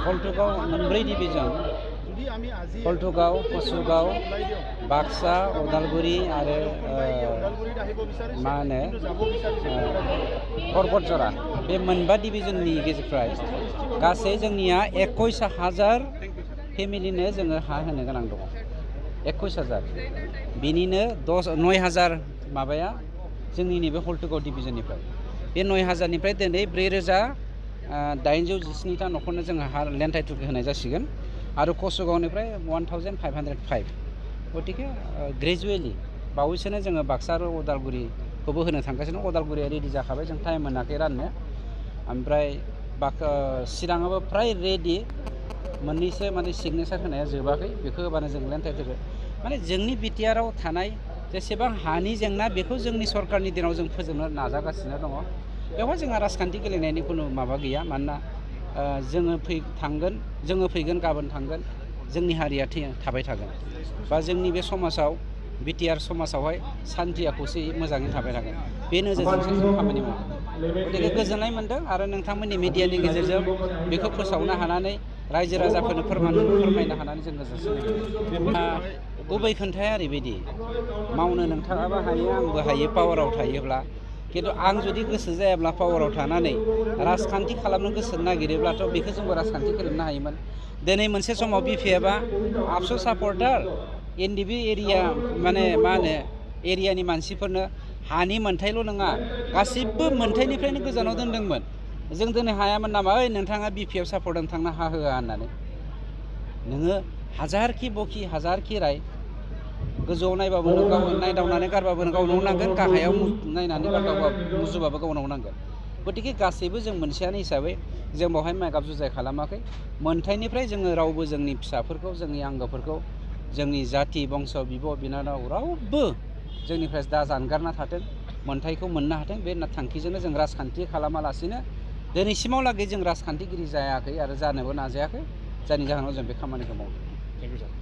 हल्टुगाव मोनब्रै डिभिजन हल्टुगाव कसुगाव बाक्सा उदालगुरि आरो मा होनो परबतजरा बे मोनबा डिभिजननि गेजेरनिफ्राय गासै जोंनिया 21,000 फेमिलिनो जोङो हा होनो गोनां दङ 21,000 बिनिनो 9,000 माबाया जोंनि नैबे हल्टुगाव डिभिजननिफ्राय बे 9,000निफ्राय दिनै 4,817 न'खरनो जोङो हा लेन्ड टाइटेल होनाय जासिगोन आरो कसुगावनिफ्राय 1,505 गतिके ग्रेजुवेलि बावैसोनो जोङो बाक्सा आरो उदालगुरिखौबो होनो थांगासिनो उदालगुरिया रेडि जाखाबाय जों टाइम मोनाखै राननो ओमफ्राय चिराङाबो फ्राय रेडि मोननैसो माने सिगनेचार होनाया जोबाखै बेखौ होबानो जों लेन्ड टाइटेल माने जोंनि बिटिआरआव थानाय जेसेबां हानि जेंना बेखौ जोंनि सरकारनि दिनाव जों फोजोबनो नाजागासिनो दङ बेवहाय जोंहा राजखान्थि गेलेनायनि खुनु माबा गैया मानोना जोङो फैगोन गाबोन थांगोन जोंनि हारिया थाबाय थागोन बा जोंनि बे समाजाव बिटिआर समाजावहाय सान्थिया खौसेयै मोजाङै थाबाय थागोन बे नोजोरजोंसो जों खामानि मावो गतिके गोजोननाय मोनदों आरो नोंथांमोननि मिडियानि गेजेरजों बेखौ फोसावनो हानानै रायजो राजाफोरनो फोरमायनो हानानै जों गोजोननाय गुबै खोन्थाया ओरैबायदि मावनो नोंथाङाबो हायो आंबो हायो पावाराव थायोब्ला खिन्थु आं जुदि गोसो जायाब्ला पावाराव थानानै राजखान्थि खालामनो गोसो नागिरोब्लाथ' बेखौ जोंबो राजखान्थि खालामनो हायोमोन दिनै मोनसे समाव बिपिएफआ आबसु सापर्टार एनडिबि एरिया माने मा होनो एरियानि मानसिफोरनो हानि मोन्थायल' नङा गासिबो मोन्थायनिफ्रायनो गोजानाव दोनदोंमोन जों दिनै हायामोन नामा ओइ नोंथाङा बिपिएफ सापर्ट नोंथांनो हा होआ होननानै नोङो हाजारखि बखि हाजारखि राय गोजौआव नायबाबो नों गाव नायदावनानै गारबाबो नों गावनाव नांगोन गाहायाव नायनानै मुजुबाबो गावनाव नांगोन गतिके गासैबो जों मोनसेयानो हिसाबै जों बेवहाय माइगाब जुजाय खालामाखै मोन्थायनिफ्राय जोङो रावबो जोंनि फिसाफोरखौ जोंनि आंगोफोरखौ जोंनि जाथि बंस बिब' बिनानाव रावबो जोंनिफ्राय दा जानगारना थाथों मोन्थायखौ मोननो हाथों बे थांखिजोंनो जों राजखान्थि खालामालासिनो दिनैसिमावलागै जों राजखान्थिगिरि जायाखै आरो जानोबो नाजायाखै जायनि जाहोनाव जों बे खामानिखौ मावदों।